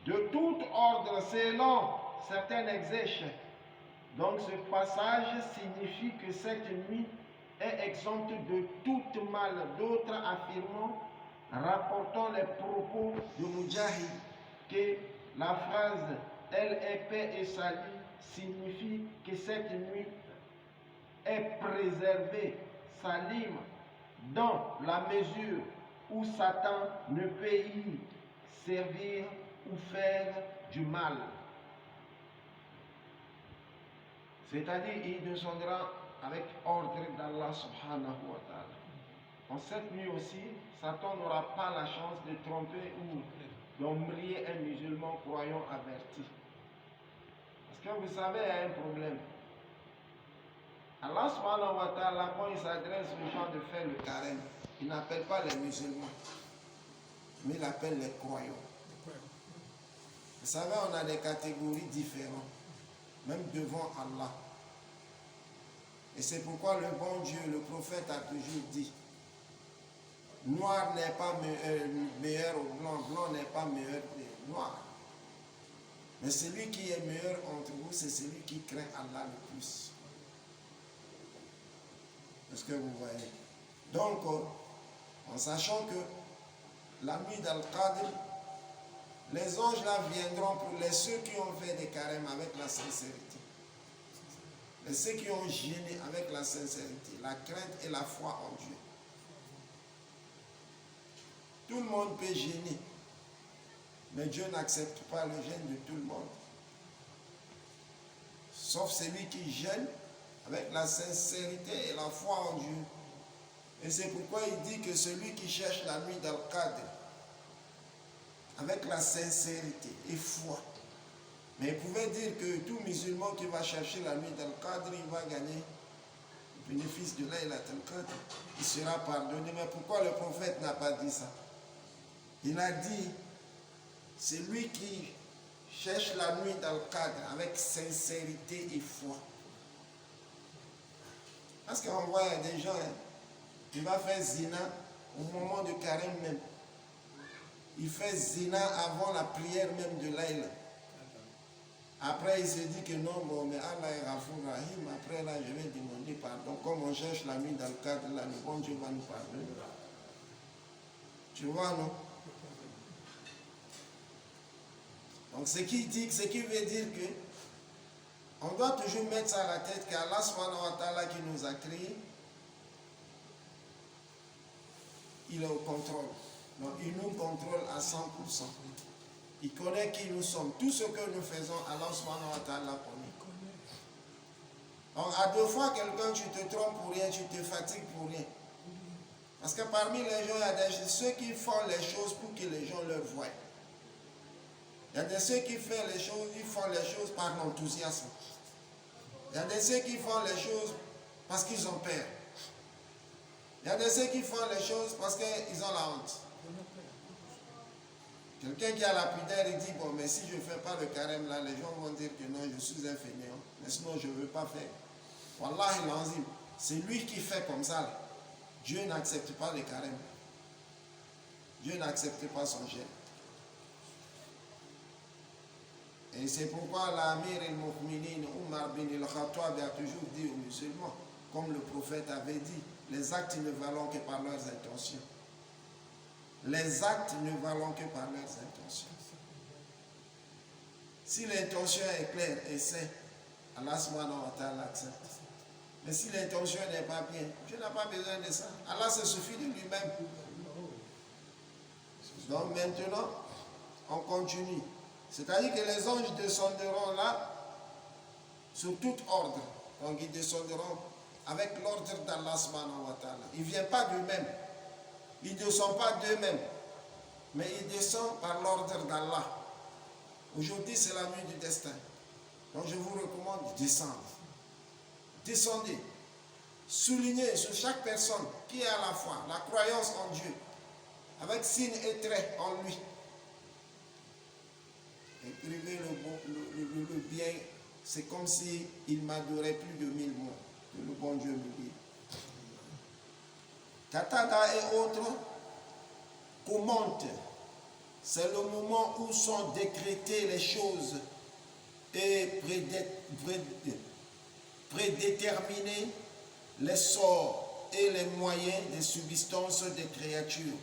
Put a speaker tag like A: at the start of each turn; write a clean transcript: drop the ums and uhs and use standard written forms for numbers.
A: de tout ordre selon certains exèches. Donc ce passage signifie que cette nuit est exempte de tout mal. D'autres affirmant, rapportant les propos de Mujahid, que la phrase « Elle est paix et salut » signifie que cette nuit est préservée, salim, dans la mesure où Satan ne peut y servir ou faire du mal. C'est-à-dire, il descendra avec ordre d'Allah subhanahu wa ta'ala. En cette nuit aussi, Satan n'aura pas la chance de tromper ou d'embrayer un musulman croyant averti. Parce que vous savez, il y a un problème. Allah subhanahu wa ta'ala, quand il s'adresse aux gens de faire le carême, il n'appelle pas les musulmans, mais il appelle les croyants. Vous savez, on a des catégories différentes, même devant Allah. Et c'est pourquoi le bon Dieu, le prophète a toujours dit, noir n'est pas meilleur au blanc, blanc n'est pas meilleur que noir. Mais celui qui est meilleur entre vous, c'est celui qui craint Allah le plus. Est-ce que vous voyez? Donc, en sachant que la nuit d'Al-Qadr, les anges là viendront pour ceux qui ont fait des carèmes avec la sincérité. Et ceux qui ont jeûné avec la sincérité, la crainte et la foi en Dieu. Tout le monde peut jeûner, mais Dieu n'accepte pas le jeûne de tout le monde. Sauf celui qui jeûne avec la sincérité et la foi en Dieu. Et c'est pourquoi il dit que celui qui cherche la nuit d'Al-Qadr, avec la sincérité et foi. Mais il pouvait dire que tout musulman qui va chercher la nuit d'Al-Qadr, il va gagner le bénéfice de Laylat al-Qadr. Il sera pardonné. Mais pourquoi le prophète n'a pas dit ça? Il a dit, c'est lui qui cherche la nuit d'Al-Qadr avec sincérité et foi. Parce qu'on voit des gens, il va faire zina au moment de carême même. Il fait zina avant la prière même de Layla. Après, il se dit que non, bon, mais Allah est Rafour Rahim. Après, là, je vais demander pardon. Comme on cherche la nuit dans le cadre, là, le bon Dieu va nous pardonner. Tu vois, non? Donc, ce qui veut dire que on doit toujours mettre ça à la tête qu'Allah subhanahu wa ta'ala qui nous a créés, il est au contrôle. Donc, il nous contrôle à 100%. Il connaît qui nous sommes. Tout ce que nous faisons, Allah subhanahu wa ta'ala connaît. Donc, à deux fois, quelqu'un, tu te trompes pour rien, tu te fatigues pour rien. Parce que parmi les gens, il y a ceux qui font les choses pour que les gens le voient. Il y a ceux qui font les choses, ils font les choses par l'enthousiasme. Il y a ceux qui font les choses parce qu'ils ont peur. Il y a ceux qui font les choses parce qu'ils ont la honte. Quelqu'un qui a la pudeur, il dit, bon, mais si je ne fais pas le carême là, les gens vont dire que non, je suis un fainéant. Mais sinon, je ne veux pas faire. Wallahi l'anzim, c'est lui qui fait comme ça. Là. Dieu n'accepte pas le carême. Dieu n'accepte pas son jeûne. Et c'est pourquoi l'Amir al-Mu'minin, Umar bin al-Khattab, a toujours dit aux musulmans, comme le prophète avait dit, les actes ne valent que par leurs intentions. Les actes ne valent que par leurs intentions. Si l'intention est claire et saine, Allah subhanahu wa ta'ala accepte. Mais si l'intention n'est pas bien, Dieu n'a pas besoin de ça. Allah se suffit de lui-même. Donc maintenant, on continue. C'est-à-dire que les anges descendront là sur tout ordre. Donc ils descendront avec l'ordre d'Allah subhanahu wa ta'ala. Ils ne viennent pas d'eux-mêmes. Ils ne descendent pas d'eux-mêmes. Mais ils descendent par l'ordre d'Allah. Aujourd'hui, c'est la nuit du destin. Donc je vous recommande de descendre. Descendez. Soulignez sur chaque personne qui a la foi, la croyance en Dieu, avec signe et trait en lui. Écrivez le bien, c'est comme s'il m'adorait plus de 1000 mois. Que le bon Dieu me dit. Qatada et autres commentent C'est le moment où sont décrétées les choses et prédéterminés les sorts et les moyens de subsistance des créatures.